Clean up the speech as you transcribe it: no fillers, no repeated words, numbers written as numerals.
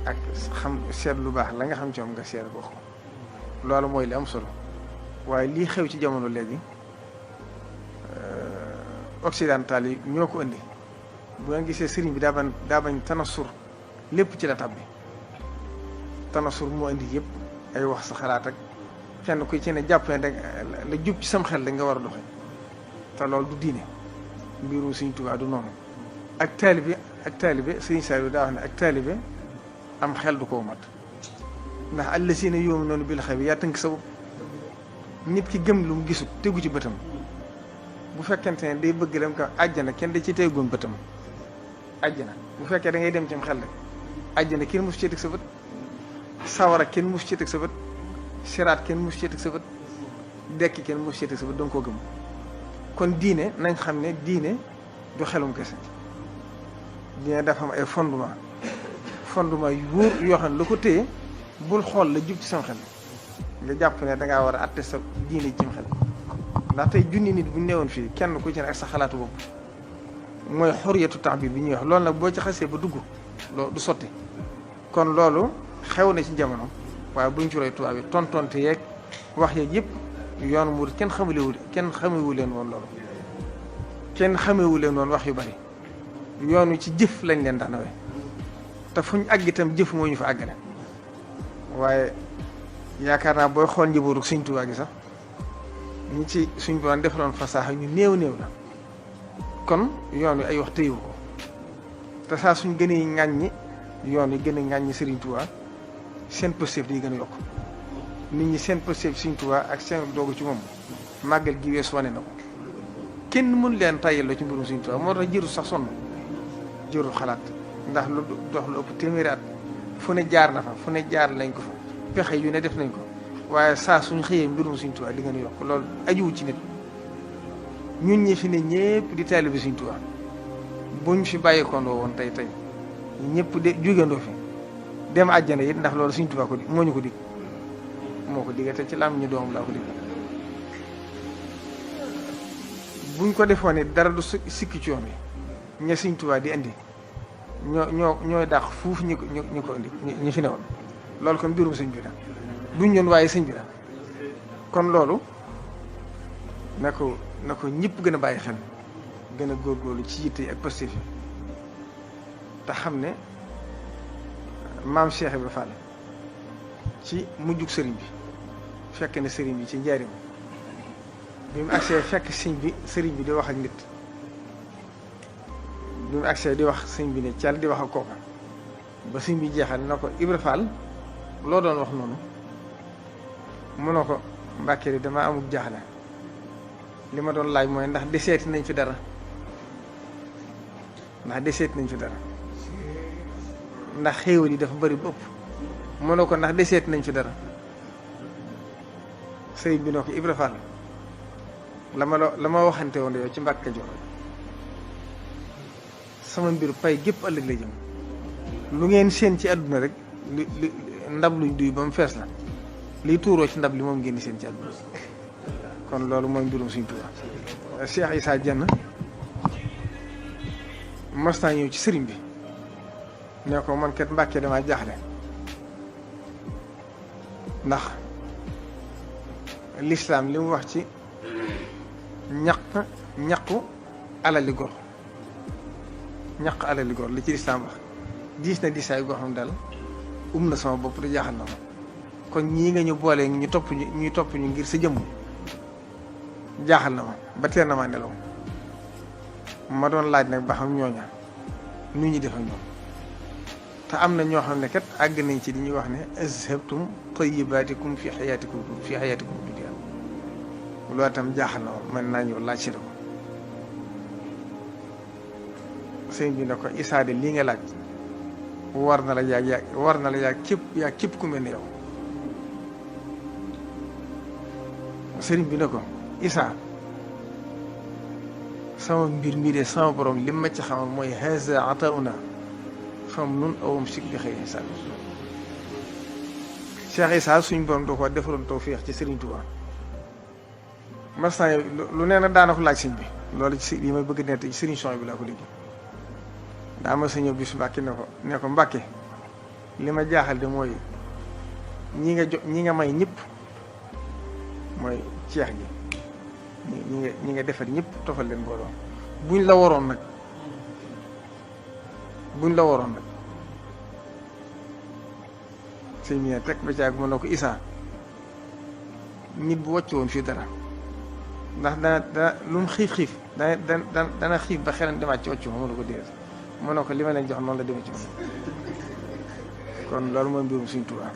ak xam seet lu baax la nga xam ci moom nga seet ko loolu mooy li am solo waaye lii xew ci jamono léegi occidental yi ñoo ko indi bu nga gisee sëriñ bi daa bañ tanasur lépp ci la tabbi tanasur moo indi yëpp ay wax sa xalaat ak kenn ku ci ne jàpp ne la jub ci sam xel da nga war a doxe te loolu du diine mbiru Sëriñ Tuubaa du noonu ak taalibe Sëriñ Saliou daa wax ne ak taalibe am xel du ko mat ndax allasiina yu'minuuna bil ghaybi yaa tënk sa bopp nit ki gëm lu mu gisut tegu ci bëtam bu fekkente ne day bëgg dem ko àjjana kenn da ci tegoon bëtam àjjana bu fekkee da ngay dem ci xel rek àjjana kenn mus ci teg sa bët sawara kenn mus ci teg sa bët siraat kenn mus ci teg sa bët dekki kenn mus ci teg sa bët danga koo gëm kon diine nañ xam ne diine du xelum kese diine dafa am ay fondement yu wóor yoo xam ne la ko téye bul xool la jub ci sam xel nga jàpp ne dangaa war a atte sa diine ci xel ndax tey junni nit bu ñu newoon fii kenn ku ci ne ak sa xalaatu bopp mooy xoriyatu taabir bi ñuy wax loolu nag boo ci xasee ba dugg loolu du sotti kon loolu xew na ci jamono waaye buñ ci roy tubaab yi tontonte yeeg wax yeeg yëpp yoonu murid kenn xamewu leen woon loolu kenn xamewu leen woon wax yu bari yoonu ci jëf lañ leen daan nawee te fuñ àgg itam jëf moo ñu fa àggale waaye yaakaar naa booy xool njëbooru Sëriñ Tuubaa gi sax ñi ci suñ borom defaloon fasaaxa ñu néew la kon yoon wi ay wax tëyewu ko te saa suñ gënee ŋàññi yoon wi gën a ŋàññi Sëriñ Tuubaa seen pëstéef di gën a yokk nit ñi seen pëstéef Sëriñ Tuubaa ak seen doogu ci moom màggal gi weesu wane na ko kenn mënu leen tàyyaloo ci mbirum Sëriñ Tuubaa moo tax jëru sax sonn jëru xalaat ndax lu dox lu ëpp téeméeri at fu ne jaar na fa fu ne jaar lañ ko fa pexe yu ne def nañ ko waaye saa suñ xëyee mbirum Sëriñ Tuubaa di gën a yokk loolu ajuwu ci nit ñun ñi fi ne ñëpp di taalibe Sëriñ Tuubaa buñ fi bàyyikondoo woon tey ñëpp de jógandoo fi dem àjjana it ndax loolu Sëriñ Tuubaa ko moo ñu ko dig moo ko digga te ci lam ñu doom laa ko dig buñ ko defoon it dara du sikki ci yoon bi ña Sëriñ Tuubaa di indi ñooy dàq fuuf ñu ko indi ñu fi ne woon loolu kon mbirum sëñ bi la duñ ñoon waaye sëñ bi la kon loolu na ko ñëpp gën a bàyyi xel gën a góorgóorlu ci yitte yi ak positif yi te xam ne maam Cheikh Ibrahima Fall ci mujjug sëriñ bi fekk ne sëriñ bi ci njaarim bi mu agsee fekk sëriñ bi di wax ak nit bi mu agsee di wax sëñ bi ne cal di wax ak kooka ba sëñ bi jeexal na ko Ibra Fall loo doon wax noonu mu ne ko Mbàkke di dama amul jaaxle li ma doon laaj mooy ndax deseeti nañ fi dara ndax xéewal yi dafa bari ba ëpp mu ne ko ndax deseeti nañ fi dara sëñ bi ne ko Ibra Fall la ma waxante woon yow ci Mbàkke Kajoor sama mbir pay gépp ëllëg la jëm lu ngeen seen ci àdduna rek li ndab luñ duy ba mu fees la liy tuuroo ci ndab li moom ngeen di seen ci àdduna kon loolu mooy mbirum Sëriñ Tuubaa Cheikh Issa Diène mas naa ñëw ci sëriñ bi ne ko man kat Mbàkke damaa jaaxle ndax lislaam li mu wax ci ñaqu alali gor li ci lislaam wax diis na diisaay goo xam daal na sama bopp di jaaxal na ma kon ñii nga ñu boole ñu topp ñu ngir sa jëmm jaaxal na ma ba teel na maa nelaw ma doon laaj nag ba xam ñooña nu ñu def ak ñoom te am na ñoo xam ne kat àgg nañ ci di ñuy wax ne azhabtum tayyibatikum fi hayatikum dunya loolu itam jaaxal na ma mën naa ñëw laaj si ko sëñ bi ne ko Issa de lii nga laaj war na la yaa képp ku mel ni yow sëriñ bi ne ko Issa sama mbir mii de sama borom li ma ci xamal mooy haza atauna fam nun awam sik bi xëy Issa Cheikh Issa suñ borom doo ko defaloon tawfiix ci Sëriñ Tuubaa mastan lu nee na daana ko laaj sëñ bi loolu ci li may bëgg nett ci sëriñ son bi laa ko dégg daa ma sa ñëw bis Mbàkke ne ko Mbàkke li ma jaaxal de mooy ñi nga may ñëpp mooy ceex gi ñi nga defar ñëpp tofal leen booloo buñ la waroon nag sëñ bi ne teg ba caag mën na ko isaa nit bu wàcc woon fii dara ndax dana lu mu xiif dana xiif ba xelam demaat ci wàccu ma mën na ko déer mën na ko li ma leen jox noonu la demee ci kon loolu mooy mbirum Sëñ Tuubaa